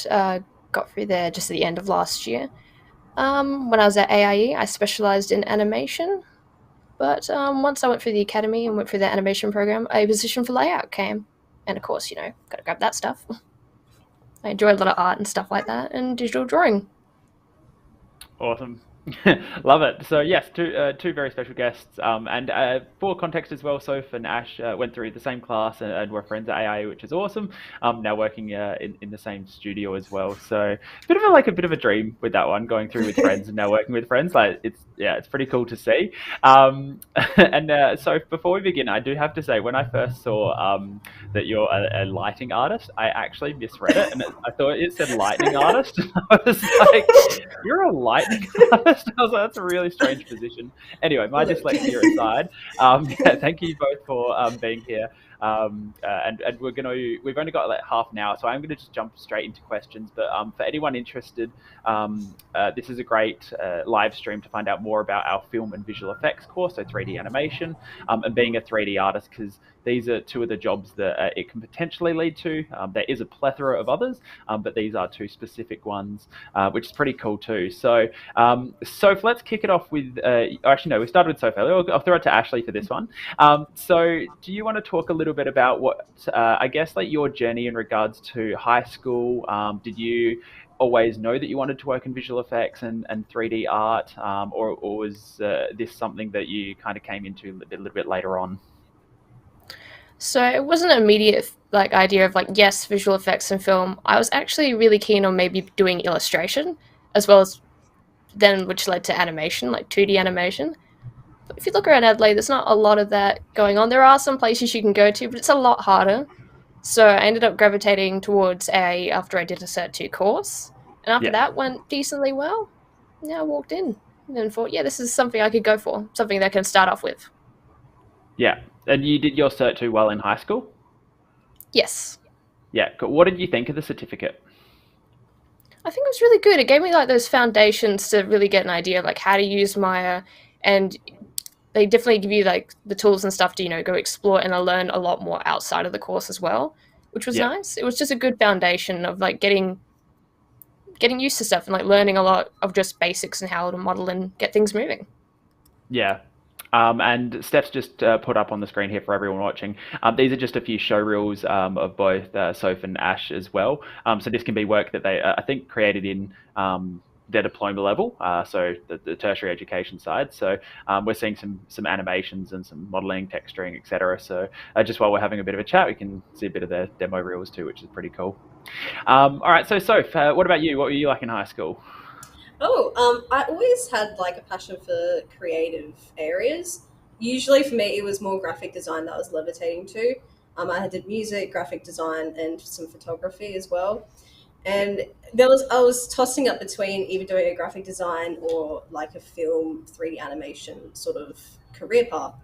got through there just at the end of last year. When I was at AIE, I specialised in animation, but once I went through the academy and went through the animation program, a position for layout came. And of course, got to grab that stuff. I enjoy a lot of art and stuff like that, and digital drawing. Awesome. Love it. So yes, two very special guests, and for context as well, Soph and Ash went through the same class and were friends at AIE, which is awesome. Now working in the same studio as well. So a bit of a dream with that one, going through with friends and now working with friends. Like it's pretty cool to see. And so before we begin, I do have to say, when I first saw that you're a lighting artist, I actually misread it, and I thought it said lightning artist. I was like, "You're a lightning artist?" I was like, that's a really strange position. Anyway, my dyslexia aside, thank you both for being here. And we've only got like half an hour, so I'm gonna just jump straight into questions. But for anyone interested, this is a great live stream to find out more about our film and visual effects course, so 3D animation, and being a 3D artist, because these are two of the jobs that it can potentially lead to. There is a plethora of others, but these are two specific ones, which is pretty cool too. So, Soph, let's kick it off with. Actually, no, we started with Soph earlier. I'll throw it to Ashleigh for this one. So, do you want to talk a little bit about what I guess like your journey in regards to high school? Did you always know that you wanted to work in visual effects and 3D art, or was this something that you kind of came into a little bit later on? So it wasn't an immediate idea of yes, visual effects and film. I was actually really keen on maybe doing illustration as well as then which led to animation, like 2D animation. But if you look around Adelaide, there's not a lot of that going on. There are some places you can go to, but it's a lot harder. So I ended up gravitating towards AIE after I did a Cert 2 course. And after that went decently well. Yeah, I walked in and thought, yeah, this is something I could go for, something that I can start off with. Yeah. And you did your Cert 2 well in high school? Yes. Yeah. What did you think of the certificate? I think it was really good. It gave me those foundations to really get an idea of how to use Maya, and they definitely give you the tools and stuff to go explore, and I learned a lot more outside of the course as well, which was nice. It was just a good foundation of getting used to stuff and learning a lot of just basics and how to model and get things moving. Yeah. And Steph's just put up on the screen here for everyone watching. These are just a few show reels of both Soph and Ash as well. So this can be work that they, I think, created in their diploma level, so the tertiary education side. So we're seeing some animations and some modeling, texturing, etc. So just while we're having a bit of a chat, we can see a bit of their demo reels too, which is pretty cool. All right, so Soph, what about you? What were you like in high school? I always had a passion for creative areas. Usually for me, it was more graphic design that I was levitating to. I did music, graphic design, and some photography as well. And I was tossing up between either doing a graphic design or a film 3D animation sort of career path.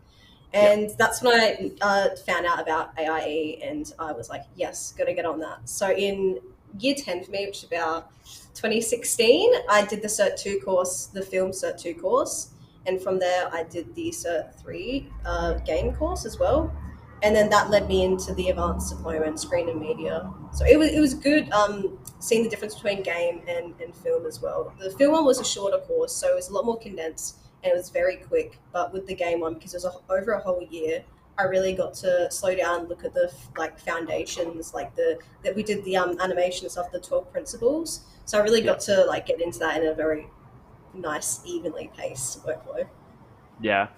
And that's when I found out about AIE, and I was like, yes, got to get on that. So in year 10 for me, which is about 2016, I did the Cert 2 course, the film Cert 2 course. And from there, I did the Cert 3 game course as well. And then that led me into the advanced diploma in screen and media. So it was good seeing the difference between game and film as well. The film one was a shorter course, so it was a lot more condensed and it was very quick. But with the game one, because it was over a whole year, I really got to slow down and look at the foundations, that we did the animation stuff, the 12 principles. So I really got to get into that in a very nice, evenly paced workflow. Yeah.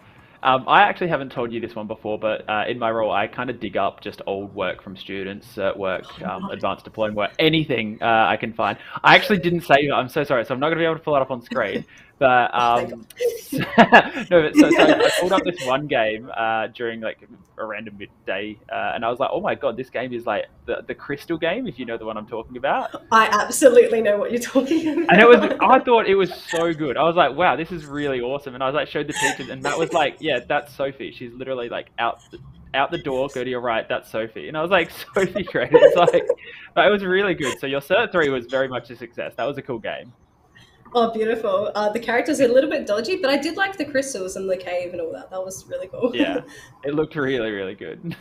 I actually haven't told you this one before, but in my role, I kind of dig up just old work from students, cert work, advanced diploma work, anything I can find. I actually didn't say, I'm so sorry, so I'm not going to be able to pull it up on screen. But no, but so I pulled up this one game during a random midday, and I was like, oh my god, this game is the Crystal game, if you know the one I'm talking about. I absolutely know what you're talking about. And I thought it was so good. I was like, wow, this is really awesome. And I was showed the teachers, and that was yeah, that's Sophie. She's literally out the door, go to your right, that's Sophie. And I was like, Sophie created it. But it was really good. So your Cert 3 was very much a success. That was a cool game. Oh, beautiful. The characters are a little bit dodgy, but I did like the crystals and the cave and all that. That was really cool. Yeah, it looked really, really good.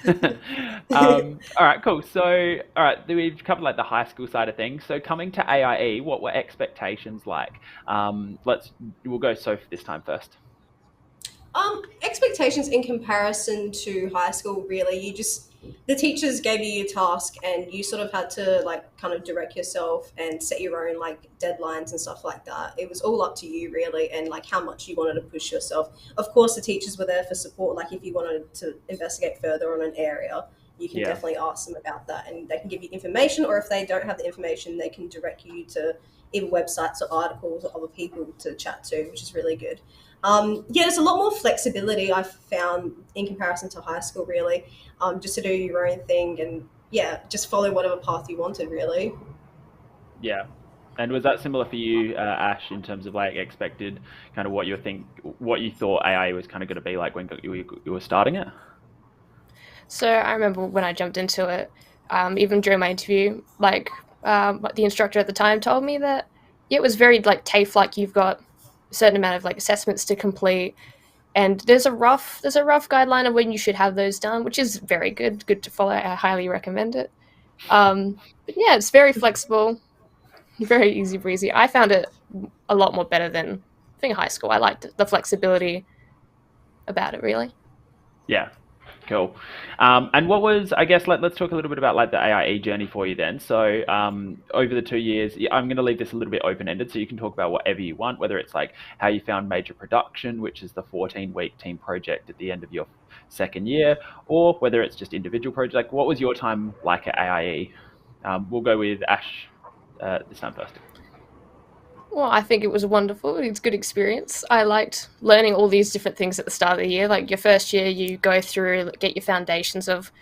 All right, cool. So, all right, we've covered like the high school side of things. So, coming to AIE, what were expectations like? We'll go Sophie this time first. Expectations in comparison to high school, really, the teachers gave you your task and you sort of had to like kind of direct yourself and set your own like deadlines and stuff like that. It was all up to you really, and like how much you wanted to push yourself. Of course, the teachers were there for support. Like if you wanted to investigate further on an area, you can Yeah. definitely ask them about that, and they can give you information. Or if they don't have the information, they can direct you to either websites or articles or other people to chat to, which is really good. Yeah, there's a lot more flexibility I've found in comparison to high school, really, just to do your own thing and yeah, just follow whatever path you wanted, really. Yeah. And was that similar for you, Ash, in terms of like expected kind of what you thought AI was kind of going to be like when you were starting it? So I remember when I jumped into it, even during my interview, like the instructor at the time told me that yeah, it was very like TAFE, like you've got a certain amount of like assessments to complete, and there's a rough guideline of when you should have those done, which is very good to follow. I highly recommend it. But yeah, it's very flexible, very easy breezy. I found it a lot more better than I think high school. I liked the flexibility about it really. Yeah. Cool. And what was, I guess, let's talk a little bit about like the AIE journey for you then. So over the 2 years, yeah, I'm going to leave this a little bit open-ended, so you can talk about whatever you want, whether it's like how you found major production, which is the 14-week team project at the end of your second year, or whether it's just individual projects. Like, what was your time like at AIE? We'll go with Ash this time first. Well, I think it was wonderful. It's a good experience. I liked learning all these different things at the start of the year. Like your first year, you go through, get your foundations of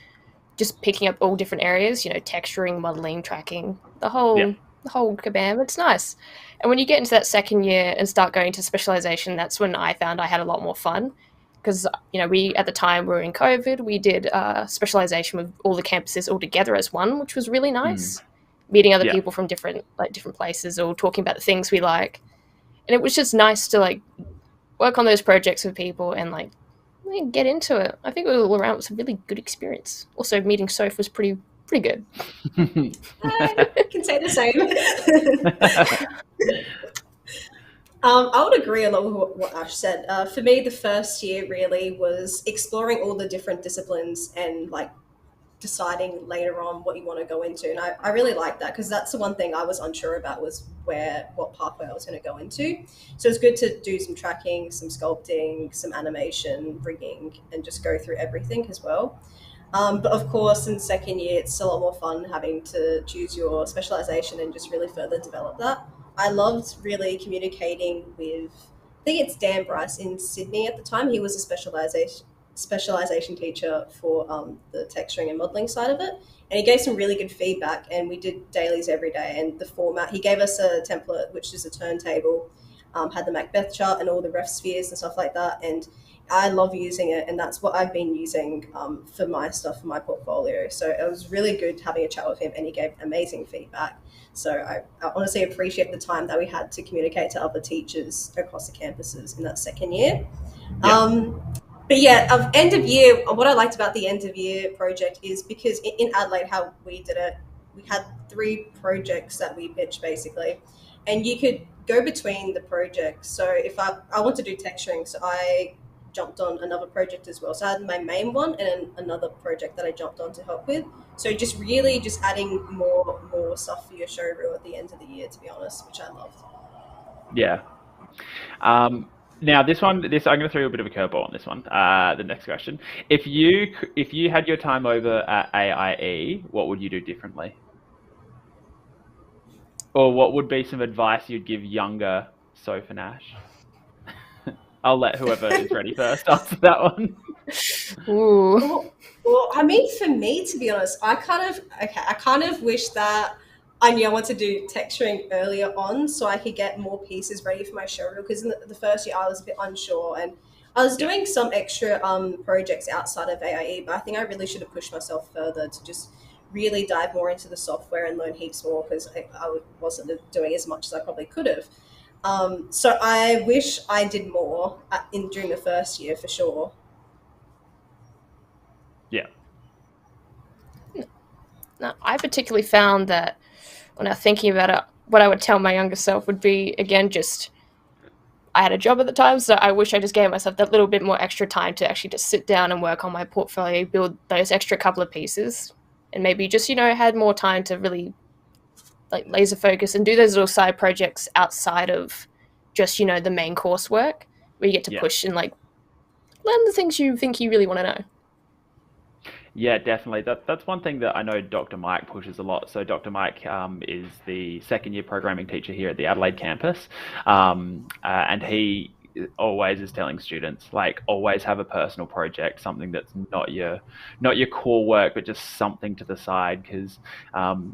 just picking up all different areas, texturing, modeling, tracking, Yeah. the whole kabam. It's nice. And when you get into that second year and start going to specialization, that's when I found I had a lot more fun. Because, we, at the time, we were in COVID, we did specialization with all the campuses all together as one, which was really Mm. nice. Meeting other Yeah. people from different places or talking about the things we like. And it was just nice to like work on those projects with people and like get into it. I think all around it was a really good experience. Also, meeting Soph was pretty good. I can say the same. I would agree a lot with what Ash said. For me, the first year really was exploring all the different disciplines and like deciding later on what you want to go into. And I really like that because that's the one thing I was unsure about was what pathway I was going to go into. So it's good to do some tracking, some sculpting, some animation, rigging, and just go through everything as well. But of course, in second year, it's a lot more fun having to choose your specialization and just really further develop that. I loved really communicating with, I think it's Dan Bryce in Sydney at the time. He was a specialization teacher for the texturing and modeling side of it. And he gave some really good feedback, and we did dailies every day. And the format, he gave us a template, which is a turntable, had the Macbeth chart and all the ref spheres and stuff like that. And I love using it, and that's what I've been using for my stuff, for my portfolio. So it was really good having a chat with him, and he gave amazing feedback. So I honestly appreciate the time that we had to communicate to other teachers across the campuses in that second year. Yeah. But yeah, of end of year, what I liked about the end of year project is because in Adelaide, how we did it, we had 3 projects that we pitched basically, and you could go between the projects. So if I want to do texturing, so I jumped on another project as well. So I had my main one and another project that I jumped on to help with. So just really just adding more stuff for your show reel at the end of the year, to be honest, which I loved. Yeah. Now this I'm going to throw you a bit of a curveball on this one. The next question: if you had your time over at AIE, what would you do differently? Or what would be some advice you'd give younger Soph and Ash? I'll let whoever is ready first answer that one. Ooh. Well, I mean, for me, to be honest, I kind of wish that I knew I wanted to do texturing earlier on so I could get more pieces ready for my show reel. Because in the first year, I was a bit unsure, and I was doing some extra projects outside of AIE, but I think I really should have pushed myself further to just really dive more into the software and learn heaps more because I wasn't doing as much as I probably could have. So I wish I did more during the first year for sure. Yeah. Now, I particularly found that when I was thinking about it, what I would tell my younger self would be, again, just I had a job at the time, so I wish I just gave myself that little bit more extra time to actually just sit down and work on my portfolio, build those extra couple of pieces, and maybe just, had more time to really like laser focus and do those little side projects outside of just, the main coursework, where you get to push and like learn the things you think you really want to know. Yeah, definitely. That's one thing that I know Dr. Mike pushes a lot. So Dr. Mike is the second year programming teacher here at the Adelaide campus, and he always is telling students like always have a personal project, something that's not your core work, but just something to the side, because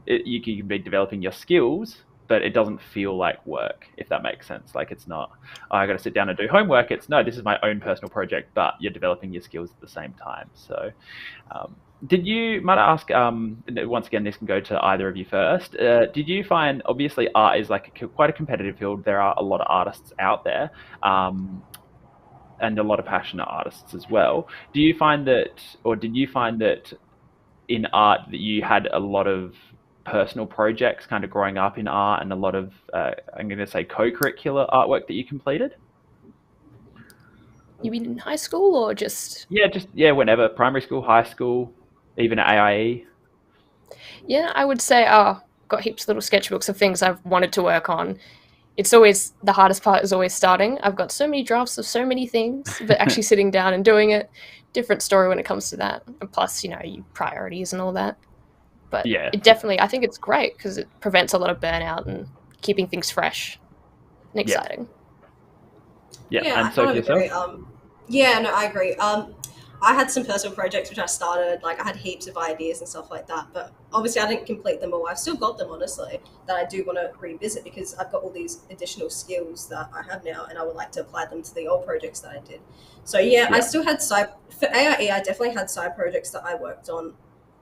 you can be developing your skills, but it doesn't feel like work, if that makes sense. Like it's not, oh, I got to sit down and do homework. It's no, this is my own personal project, but you're developing your skills at the same time. So might I ask, once again, this can go to either of you first. Did you find, obviously, art is like quite a competitive field. There are a lot of artists out there, and a lot of passionate artists as well. Did you find that in art that you had a lot of personal projects kind of growing up in art, and a lot of, I'm going to say, co-curricular artwork that you completed? You mean in high school or just? Yeah, whenever, primary school, high school, even at AIE. Yeah, I would say, got heaps of little sketchbooks of things I've wanted to work on. It's always, the hardest part is always starting. I've got so many drafts of so many things, but actually sitting down and doing it, different story when it comes to that. And plus, your priorities and all that. But Yeah, it definitely, I think it's great because it prevents a lot of burnout and keeping things fresh and exciting. Yeah, Yeah, and I so kind of yourself? agree. Yeah, no, I agree. I had some personal projects which I started, like I had heaps of ideas and stuff like that, but obviously I didn't complete them all. I've still got them, honestly, that I do want to revisit because I've got all these additional skills that I have now and I would like to apply them to the old projects that I did. So yeah, I still had for AIE, I definitely had side projects that I worked on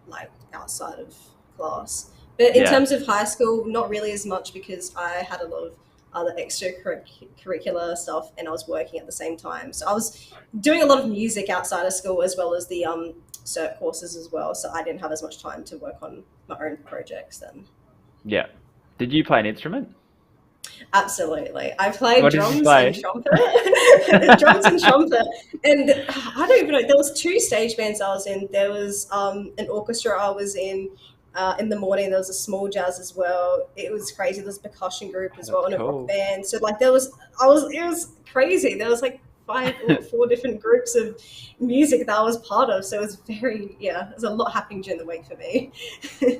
like outside of class. But in terms of high school, not really as much because I had a lot of other extracurricular stuff and I was working at the same time. So I was doing a lot of music outside of school as well as the cert courses as well. So I didn't have as much time to work on my own projects then. Yeah. Did you play an instrument? Absolutely. I played What did you play? and trumpet. Drums and trumpet. And I don't even know, there was 2 stage bands I was in. There was an orchestra I was in the morning. There was a small jazz as well. It was crazy. There was a percussion group as well and a rock band. So like it was crazy. There was like 5 or 4 different groups of music that I was part of. So it was there's a lot happening during the week for me.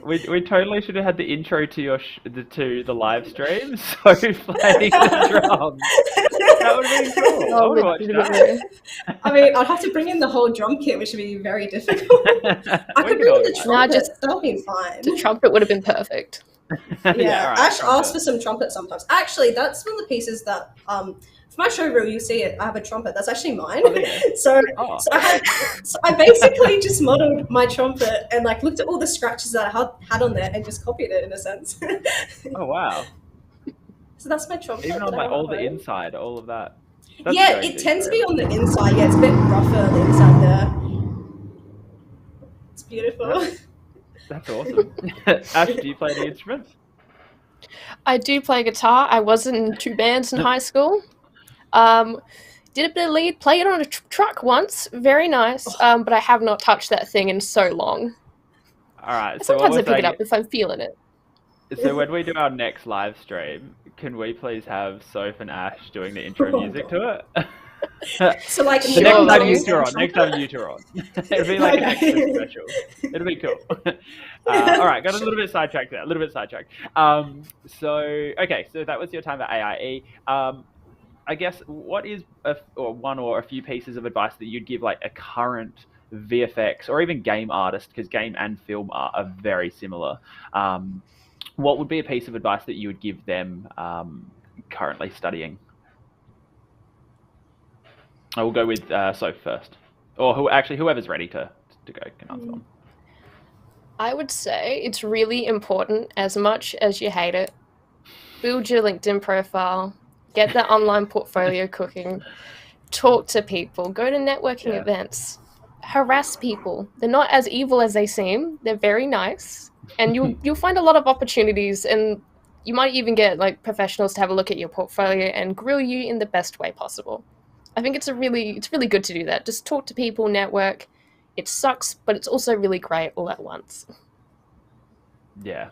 We totally should have had the intro to your to the live stream. So playing the drums. That would have been cool. I would watch that. I mean, I'd have to bring in the whole drum kit, which would be very difficult. I could bring in the trumpet. That would be fine. The trumpet would have been perfect. Yeah, right, Ash asked for some trumpet sometimes. Actually, that's one of the pieces that for my show reel, you see it. I have a trumpet. That's actually mine. Oh, yeah. So I basically just modeled my trumpet and like looked at all the scratches that I had on there and just copied it in a sense. Oh wow! So that's my trumpet. Even on like all the inside, all of that. Yeah, it tends to be on the inside. Yeah, it's a bit rougher on the inside there. It's beautiful. That's awesome. Ash, do you play any instruments? I do play guitar. I was in 2 bands in high school. Did a bit of lead, played it on a truck once. Very nice. But I have not touched that thing in so long. All right. So sometimes I pick it up if I'm feeling it. So when we do our next live stream, can we please have Soph and Ash doing the intro music to it? So like the next time you two are on. It'll be like an extra special. It'll be cool. All right, got a little bit sidetracked there. So that was your time at AIE. I guess what is one or a few pieces of advice that you'd give like a current VFX or even game artist, because game and film art are very similar. What would be a piece of advice that you would give them currently studying? I will go with Soph first, or whoever's ready to go can answer them. I would say it's really important, as much as you hate it. Build your LinkedIn profile. Get that online portfolio cooking. Talk to people. Go to networking events. Harass people. They're not as evil as they seem. They're very nice, and you'll find a lot of opportunities, and you might even get like professionals to have a look at your portfolio and grill you in the best way possible. I think it's really good to do that. Just talk to people, network. It sucks, but it's also really great all at once. Yeah.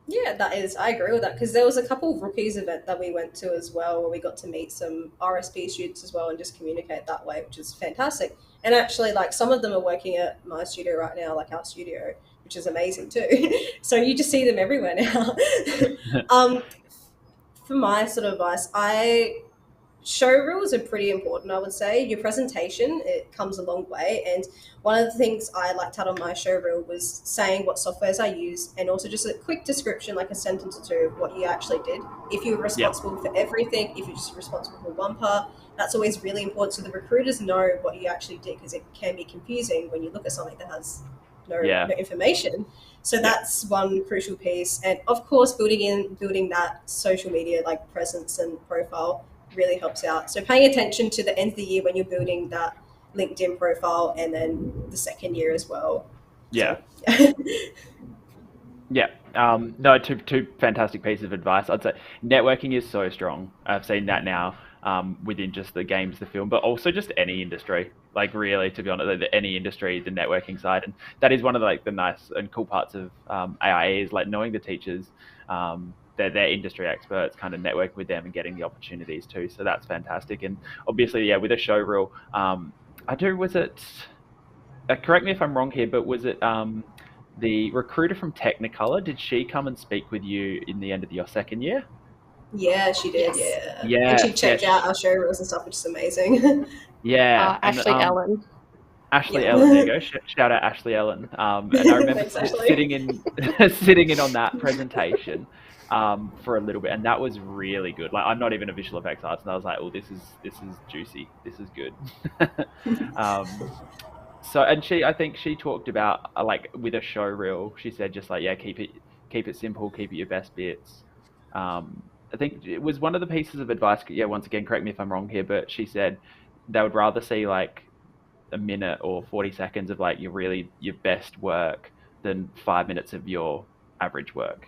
Yeah, that is. I agree with that because there was a couple of rookies event that we went to as well, where we got to meet some RSP students as well and just communicate that way, which is fantastic. And actually, like some of them are working at my studio right now, like our studio, which is amazing too. So you just see them everywhere now. For my sort of advice, show reels are pretty important, I would say. Your presentation, it comes a long way. And one of the things I liked out on my show reel was saying what softwares I use and also just a quick description, like a sentence or two, of what you actually did. If you were responsible for everything, if you're just responsible for one part, that's always really important. So the recruiters know what you actually did, because it can be confusing when you look at something that has no information. So that's one crucial piece. And of course, building that social media like presence and profile really helps out. So paying attention to the end of the year when you're building that LinkedIn profile, and then the second year as well. Yeah. So, yeah. No, two fantastic pieces of advice. I'd say networking is so strong. I've seen that now within just the games, the film, but also just any industry. Like really, to be honest, any industry, the networking side, and that is one of the nice and cool parts of AIE is like knowing the teachers. They're industry experts, kind of networking with them and getting the opportunities too. So that's fantastic. And obviously, with a show reel, was it, correct me if I'm wrong here, but was it the recruiter from Technicolour, did she come and speak with you in the end of your second year? Yeah, she did. Yes. Yeah. And she checked out our show reels and stuff, which is amazing. Yeah. Ashleigh Ellen. Ashleigh Ellen, there you go. Shout out Ashleigh Ellen. And I remember Thanks, sitting in on that presentation for a little bit, and that was really good. Like, I'm not even a visual effects artist, and I was like, "Oh, this is juicy. This is good." So, and I think she talked about like with a show reel. She said just like, keep it simple, keep it your best bits. I think it was one of the pieces of advice. Yeah, once again, correct me if I'm wrong here, but she said they would rather see like a minute or 40 seconds of like your best work than 5 minutes of your average work.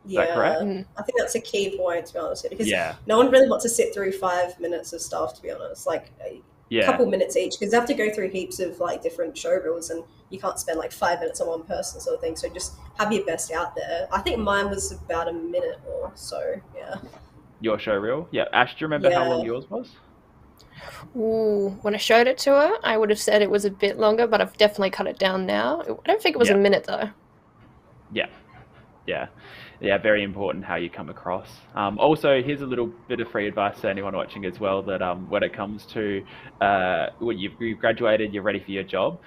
Is that correct? I think that's a key point, to be honest, because no one really wants to sit through 5 minutes of stuff, to be honest. Like a couple minutes each, because they have to go through heaps of like different show reels, and you can't spend like 5 minutes on one person, sort of thing. So just have your best out there. I think mine was about a minute or so. Yeah. Your show reel? Yeah. Ash, do you remember how long yours was? Ooh, when I showed it to her, I would have said it was a bit longer, but I've definitely cut it down now. I don't think it was a minute though. Yeah, very important how you come across. Also, here's a little bit of free advice to anyone watching as well, that when it comes to when you've graduated, you're ready for your job,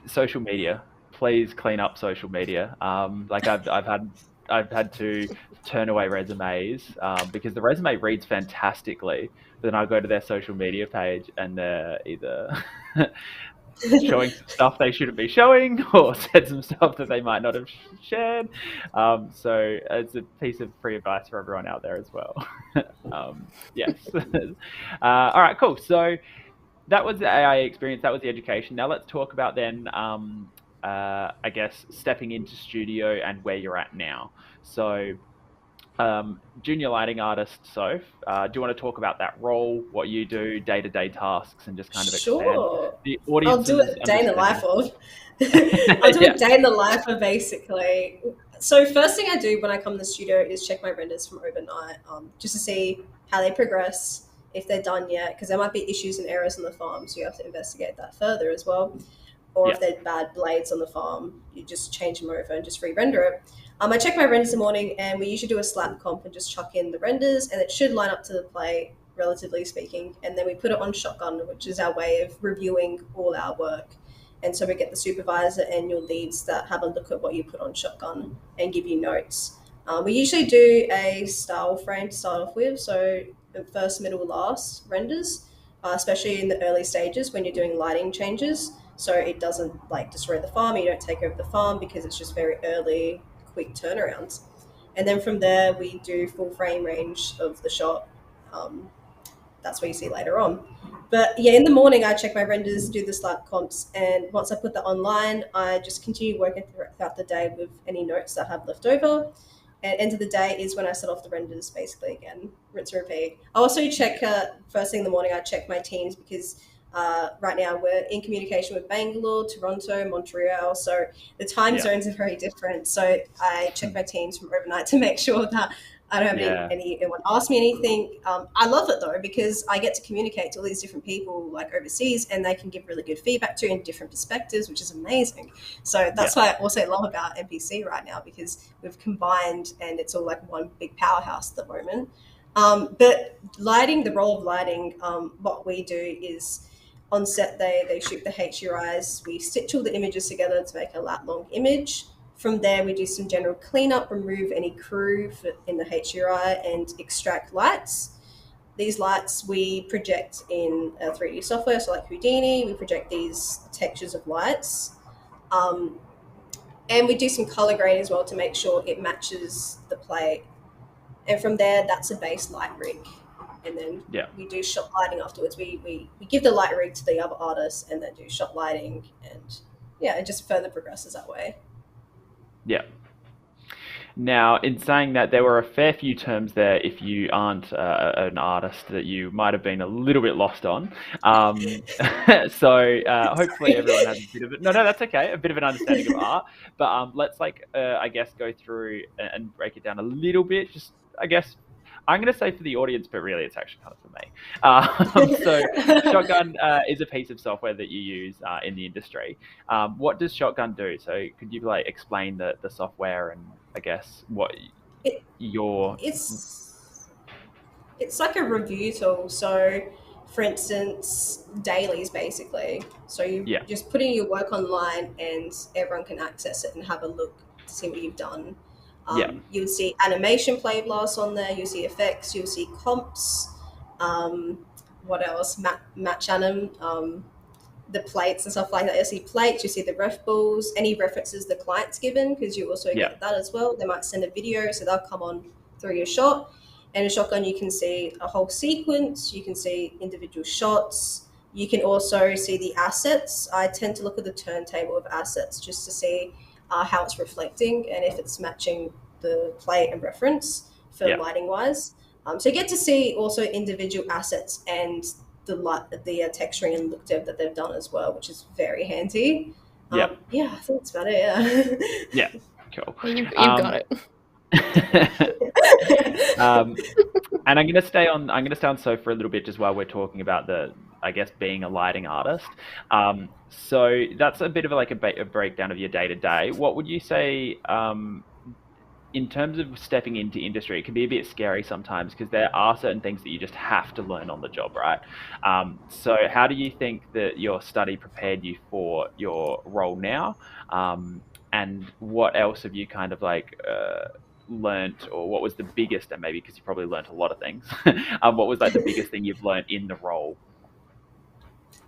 social media, please clean up social media. Like I've had to turn away resumes because the resume reads fantastically, but then I go to their social media page and they're either showing some stuff they shouldn't be showing, or said some stuff that they might not have shared. So it's a piece of free advice for everyone out there as well. Yes. All right, cool. So that was the AIE experience. That was the education. Now let's talk about then, I guess, stepping into studio and where you're at now. So junior lighting artist, Soph, do you want to talk about that role, what you do, day-to-day tasks, and just kind of expand the audience? I'll do it day in the life of. I'll do a day in the life of, basically. So first thing I do when I come to the studio is check my renders from overnight, just to see how they progress, if they're done yet, because there might be issues and errors on the farm, so you have to investigate that further as well. Or if they're bad blades on the farm, you just change them over and just re-render it. I check my renders in the morning, and we usually do a slap comp and just chuck in the renders, and it should line up to the play, relatively speaking. And then we put it on shotgun, which is our way of reviewing all our work. And so we get the supervisor and your leads that have a look at what you put on shotgun and give you notes. We usually do a style frame to start off with, so the first, middle, last renders, especially in the early stages when you're doing lighting changes. So it doesn't like destroy the farm, you don't take over the farm, because it's just very early, quick turnarounds. And then from there, we do full frame range of the shot. That's what you see later on. But yeah, in the morning, I check my renders, do the slide comps, and once I put that online, I just continue working throughout the day with any notes that I have left over. And end of the day is when I set off the renders, basically again, rinse and repeat. I also check, first thing in the morning, I check my teams because right now we're in communication with Bangalore, Toronto, Montreal, so the time zones are very different. So I check my teams from overnight to make sure that I don't have anyone ask me anything. I love it though, because I get to communicate to all these different people like overseas, and they can give really good feedback to in different perspectives, which is amazing. So that's why I also love about NPC right now, because we've combined and it's all like one big powerhouse at the moment. But lighting, the role of lighting, what we do is on set, they shoot the HUIs. We stitch all the images together to make a lat-long image. From there, we do some general cleanup, remove any crew in the HUI, and extract lights. These lights we project in 3D software, so like Houdini, we project these textures of lights. And we do some color grade as well to make sure it matches the plate. And from there, that's a base light rig. And then we do shot lighting afterwards. We give the light rig to the other artists and then do shot lighting. And yeah, it just further progresses that way. Yeah. Now, in saying that, there were a fair few terms there, if you aren't an artist, that you might have been a little bit lost on. So hopefully everyone has a bit of it. No, that's okay. A bit of an understanding of art. But let's I guess, go through and break it down a little bit. Just, I guess, I'm going to say for the audience, but really it's actually kind of for me. So Shotgun is a piece of software that you use in the industry. What does Shotgun do? So could you explain the software and I guess what It's like a review tool. So for instance, dailies basically. So you just put in your work online and everyone can access it and have a look to see what you've done. You'll see animation play blasts on there, you'll see effects, you'll see comps, what else? Match anim, the plates and stuff like that. You'll see plates, you see the ref balls, any references the client's given, because you also get that as well. They might send a video, so they'll come on through your shot. And in Shotgun, you can see a whole sequence, you can see individual shots, you can also see the assets. I tend to look at the turntable of assets just to see how it's reflecting and if it's matching the plate and reference for lighting wise. So you get to see also individual assets and the texturing and look dev that they've done as well, which is very handy. I think that's about it. Yeah, cool. You've got it. And I'm going to stay on Sophie for a little bit, just while we're talking about being a lighting artist. So that's a bit of a breakdown of your day to day. What would you say, in terms of stepping into industry? It can be a bit scary sometimes because there are certain things that you just have to learn on the job, right? So how do you think that your study prepared you for your role now? And what else have you kind of learnt, or what was the biggest, and maybe because you probably learnt a lot of things, what was the biggest thing you've learnt in the role?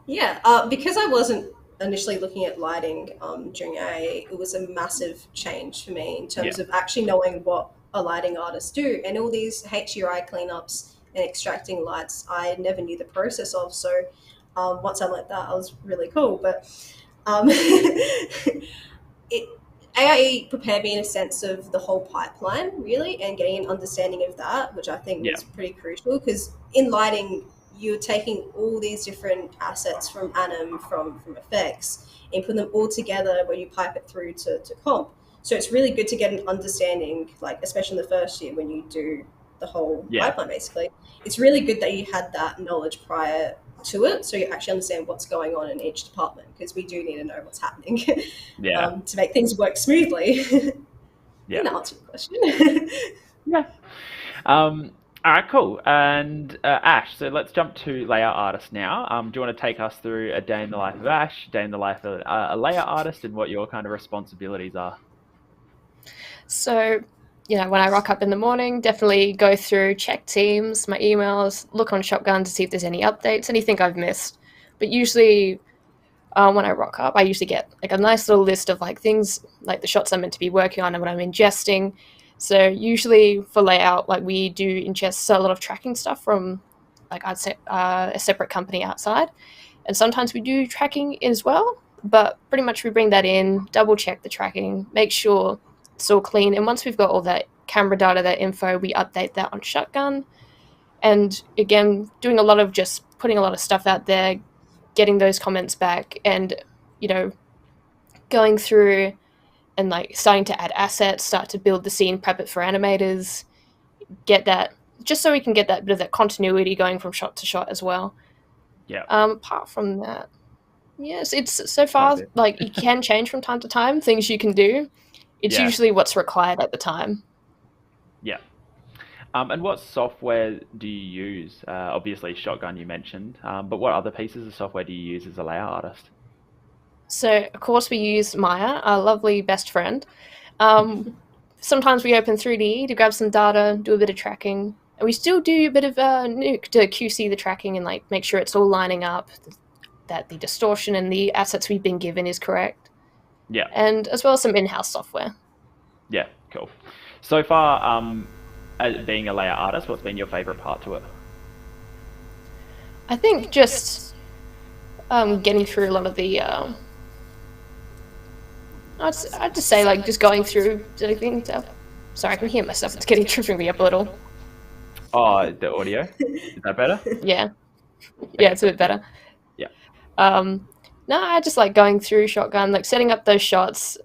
Because I wasn't initially looking at lighting during AIE, it was a massive change for me in terms of actually knowing what a lighting artist do, and all these HUI cleanups and extracting lights I never knew the process of. So once I learned that, I was really cool. But AIE prepared me in a sense of the whole pipeline, really, and getting an understanding of that, which I think was pretty crucial, because in lighting, you're taking all these different assets from anim, from effects, and putting them all together where you pipe it through to comp. So it's really good to get an understanding, especially in the first year when you do the whole pipeline, basically. It's really good that you had that knowledge prior to it, so you actually understand what's going on in each department, because we do need to know what's happening to make things work smoothly. And answer your question. All right, cool. And Ash, so let's jump to layout artist now. Do you want to take us through a day in the life of Ash, day in the life of a layout artist, and what your kind of responsibilities are? So, when I rock up in the morning, definitely go through, check Teams, my emails, look on Shotgun to see if there's any updates, anything I've missed. But usually when I rock up, I usually get a nice little list of things, the shots I'm meant to be working on and what I'm ingesting. So usually for layout, like we do ingest a lot of tracking stuff from, like I'd say, a separate company outside, and sometimes we do tracking as well. But pretty much we bring that in, double check the tracking, make sure it's all clean, and once we've got all that camera data, that info, we update that on Shotgun. And again, doing a lot of just putting a lot of stuff out there, getting those comments back, and going through and like starting to add assets, start to build the scene, prep it for animators, get that, just so we can get that bit of that continuity going from shot to shot as well. Yeah. Apart from that, yes, it's so far like you can change from time to time things you can do. It's usually what's required at the time. Yeah. And what software do you use? Obviously, Shotgun you mentioned, but what other pieces of software do you use as a layout artist? So, of course, we use Maya, our lovely best friend. Sometimes we open 3D to grab some data, do a bit of tracking, and we still do a bit of Nuke to QC the tracking and like make sure it's all lining up, that the distortion and the assets we've been given is correct. Yeah. And as well as some in-house software. Yeah, cool. So far, as being a layout artist, what's been your favorite part to it? I think just getting through a lot of the I'd just say like just going through anything. Sorry, I can hear myself. It's tripping me up a little. Oh, the audio? Is that better? Yeah. Yeah, it's a bit better. Yeah. No, I just like going through Shotgun, like setting up those shots.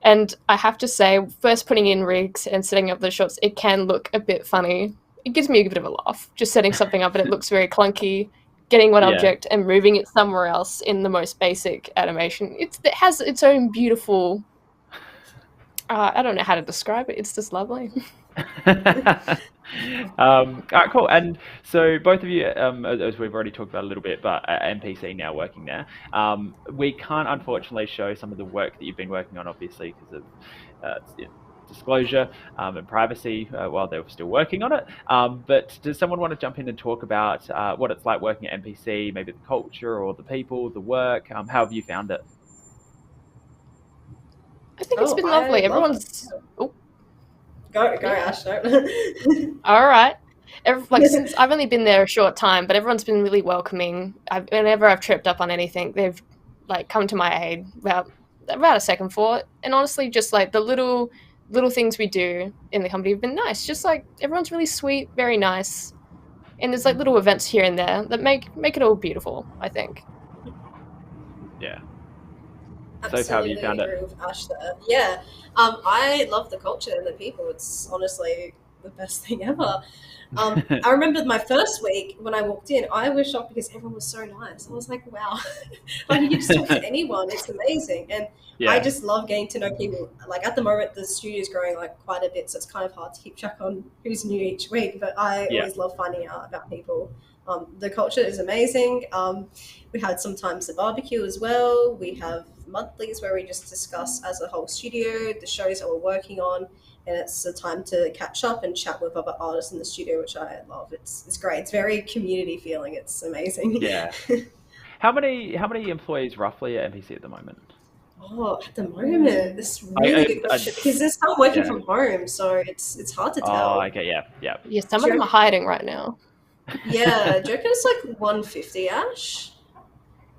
And I have to say, first putting in rigs and setting up those shots, it can look a bit funny. It gives me a bit of a laugh, just setting something up and it looks very clunky, getting one object and moving it somewhere else in the most basic animation. It has its own beautiful... I don't know how to describe it. It's just lovely. All right, cool. And so both of you, as we've already talked about a little bit, but at MPC now working there, we can't unfortunately show some of the work that you've been working on, obviously, because of disclosure and privacy while they were still working on it. But does someone want to jump in and talk about what it's like working at MPC, maybe the culture or the people, the work? How have you found it? I think it's been lovely. Everyone's... Go, Ash. All right. Since I've only been there a short time, but everyone's been really welcoming. Whenever I've tripped up on anything, they've like come to my aid without a second thought. And honestly, just like the little things we do in the company have been nice. Just like everyone's really sweet, very nice, and there's like little events here and there that make it all beautiful, I think. Yeah. Absolutely so how have you found agree it? with Ash there. Yeah. I love the culture and the people. It's honestly the best thing ever. I remember my first week when I walked in, I was shocked because everyone was so nice. I was like, wow, like you can just talk to anyone. It's amazing. And I just love getting to know people. Like at the moment, the studio's growing like quite a bit, so it's kind of hard to keep track on who's new each week. But I always love finding out about people. The culture is amazing. We had sometimes a barbecue as well. We have monthlies where we just discuss as a whole studio the shows that we're working on, and it's a time to catch up and chat with other artists in the studio, which I love. It's great. It's very community feeling. It's amazing. Yeah. How many employees roughly at MPC at the moment? Oh, at the moment, this is a really good question because there's some working from home, so it's hard to tell. Oh, okay, yeah. Yeah, some of them are hiding right now. Yeah, do you reckon it's like 150, Ash?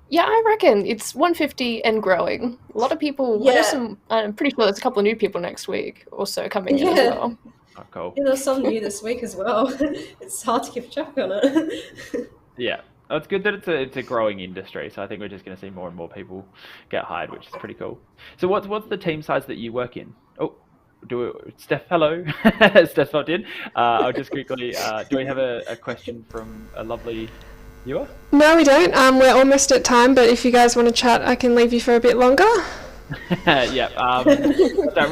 Yeah, I reckon it's 150 and growing. A lot of people. Yeah. I'm pretty sure there's a couple of new people next week also coming in as well. Oh, cool. Yeah, there's some new this week as well. It's hard to keep track on it. Yeah. Oh, it's good that it's a growing industry, so I think we're just going to see more and more people get hired, which is pretty cool. So what's the team size that you work in? Oh, Steph, hello. Steph popped in. I'll just quickly, do we have a question from a lovely viewer? No, we don't. We're almost at time, but if you guys want to chat, I can leave you for a bit longer. Yeah. So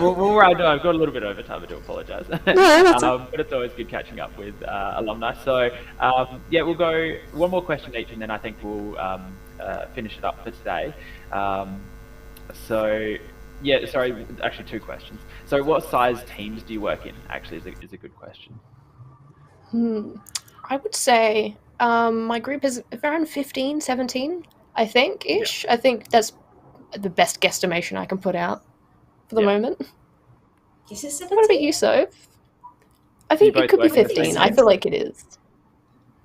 we'll I've got a little bit over time. I do apologise. No, that's but it's always good catching up with alumni. So we'll go one more question each, and then I think we'll finish it up for today. Sorry, actually two questions. So what size teams do you work in? Actually, is a good question. I would say my group is around 15, 17, I think, ish. Yeah. I think that's the best guesstimation I can put out for the moment. Is it 17? What about you, Soph? I think it could be 15. I feel like it is.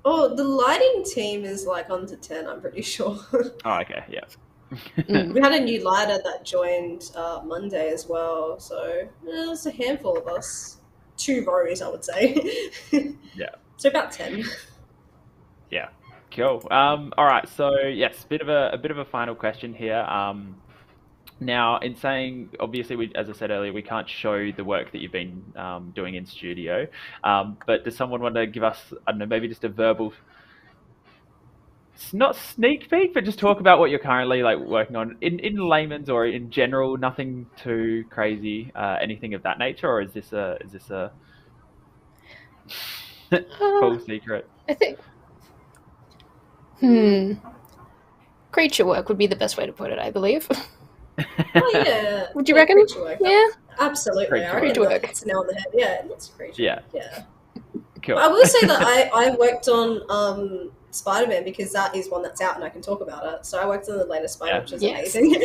Oh, the lighting team is like under 10, I'm pretty sure. Oh, okay, yeah. We had a new lighter that joined Monday as well, so there's a handful of us. 2 rows, I would say. Yeah. So about 10. Yeah. Cool. All right. So yes, bit of a final question here. Now, in saying, obviously, as I said earlier, we can't show the work that you've been doing in studio. But does someone want to give us, I don't know, maybe just a verbal, not sneak peek, but just talk about what you're currently like working on in layman's or in general, nothing too crazy, anything of that nature, or is this a full secret? I think. Creature work would be the best way to put it, I believe. Oh yeah. Would you reckon? Creature work. Yeah. Absolutely. I Creature work. It's now on the head. Yeah, it's creature. Yeah. Yeah. Cool. I will say that I worked on Spider-Man because that is one that's out and I can talk about it. So I worked on the latest Spider, which is amazing.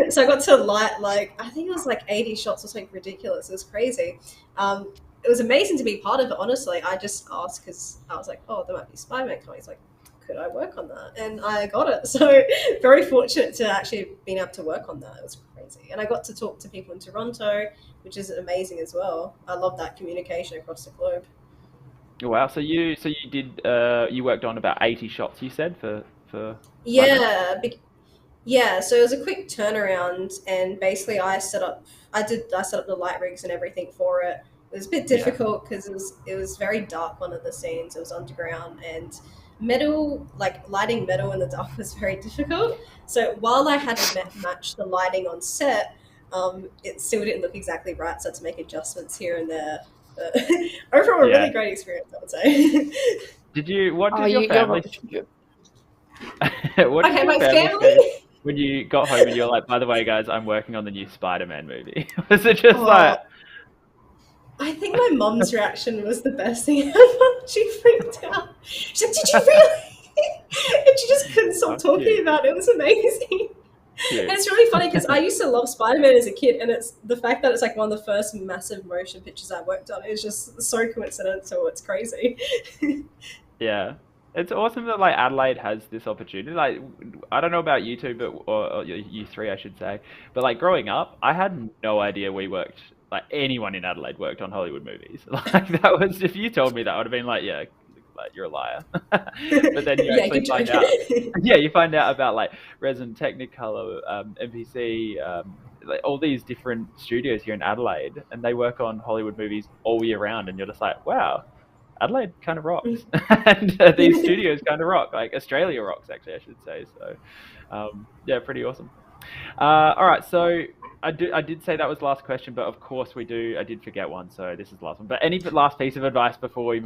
So I got to light I think it was like 80 shots or something ridiculous. It was crazy. It was amazing to be part of it, honestly. I just asked because I was like, oh, there might be Spider-Man coming. He's like, could I work on that? And I got it. So very fortunate to actually being able to work on that. It was crazy. And I got to talk to people in Toronto, which is amazing as well. I love that communication across the globe. Wow. So you did you worked on about 80 shots, you said, for Yeah, so it was a quick turnaround, and basically I set up the light rigs and everything for it. It was a bit difficult because it was very dark. One of the scenes, it was underground, and metal, like lighting metal in the dark, was very difficult. So while I had to match the lighting on set, it still didn't look exactly right. So I had to make adjustments here and there. But overall, a really great experience, I would say. What did your family? What did your family say when you got home and you're like, by the way, guys, I'm working on the new Spider-Man movie? Was it just like? I think my mum's reaction was the best thing ever. She freaked out. She's like, "Did you really?" And she just couldn't stop talking about it. It was amazing. Cute. And it's really funny because I used to love Spider-Man as a kid, and it's the fact that it's like one of the first massive motion pictures I worked on is just so coincidental. It's crazy. Yeah. It's awesome that like Adelaide has this opportunity. Like, I don't know about you two, but or you three, I should say. But like growing up, I had no idea like anyone in Adelaide worked on Hollywood movies. Like that was, if you told me that, I would have been like, yeah, like you're a liar. But then you actually find out. Yeah, you find out about like Resin, Technicolour, MPC, like all these different studios here in Adelaide, and they work on Hollywood movies all year round, and you're just like, wow. Adelaide kind of rocks, and these studios kind of rock. Like Australia rocks, actually, I should say. So, yeah, pretty awesome. All right, so I did say that was the last question, but of course I did forget one, so this is the last one. But any last piece of advice before we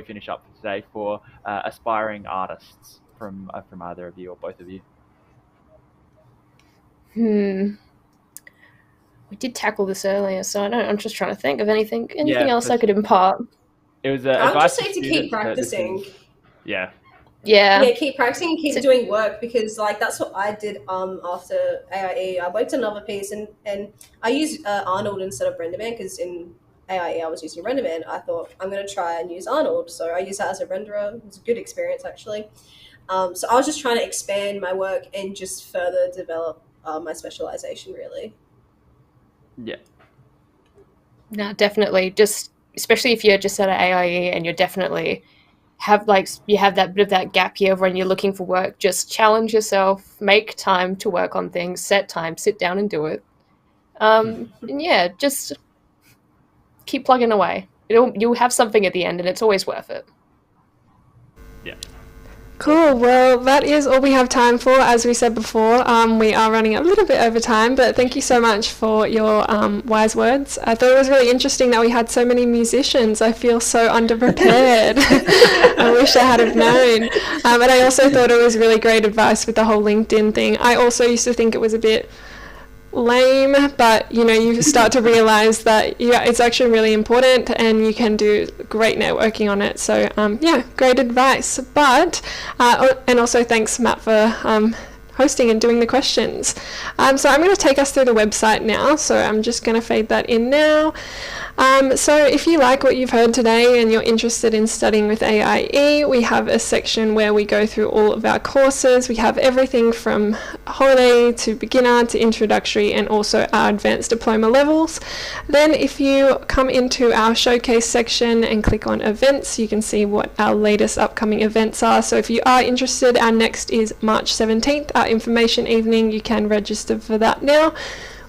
finish up for today for aspiring artists from either of you or both of you? We did tackle this earlier, so I'm just trying to think of anything else I could impart. It was I would just say to keep practicing. Yeah, keep practicing and keep doing work, because like that's what I did after AIE. I worked on another piece and I used Arnold instead of RenderMan, because in AIE I was using RenderMan. I thought I'm going to try and use Arnold, so I used that as a renderer. It was a good experience actually. So I was just trying to expand my work and just further develop my specialization really. Yeah. No, definitely. Just especially if you're just at an AIE and you're definitely you have that bit of that gap year when you're looking for work, just challenge yourself, make time to work on things, set time, sit down and do it. And yeah, just keep plugging away. You'll have something at the end and it's always worth it. Yeah. Cool. Well, that is all we have time for. As we said before, we are running a little bit over time, but thank you so much for your wise words. I thought it was really interesting that we had so many musicians. I feel so underprepared. I wish I had have known. And I also thought it was really great advice with the whole LinkedIn thing. I also used to think it was a bit lame, but you start to realize that it's actually really important and you can do great networking on it. So great advice. But and also thanks Matt for hosting and doing the questions. So I'm going to take us through the website now, so I'm just going to fade that in now. So if you like what you've heard today and you're interested in studying with AIE, we have a section where we go through all of our courses. We have everything from holiday to beginner to introductory, and also our advanced diploma levels. Then if you come into our showcase section and click on events, you can see what our latest upcoming events are. So if you are interested, our next is March 17th, our information evening. You can register for that now.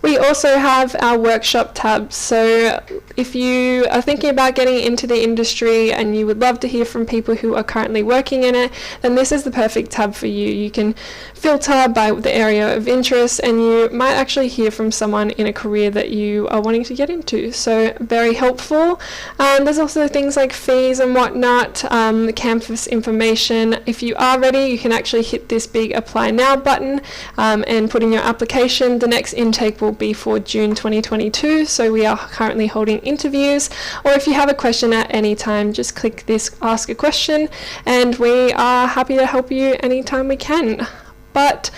We also have our workshop tab, so if you are thinking about getting into the industry and you would love to hear from people who are currently working in it, then this is the perfect tab for you. You can filter by the area of interest, and you might actually hear from someone in a career that you are wanting to get into, so very helpful. There's also things like fees and whatnot, the campus information. If you are ready, you can actually hit this big apply now button and put in your application. The next intake will be for June 2022, so we are currently holding interviews. Or if you have a question at any time, just click this ask a question, and we are happy to help you anytime we can. But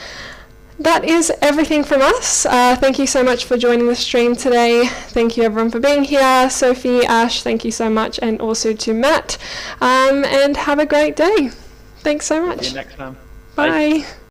that is everything from us. Thank you so much for joining the stream today. Thank you everyone for being here. Sophie, Ash, thank you so much, and also to Matt, and have a great day. Thanks so much. See you next time. Bye.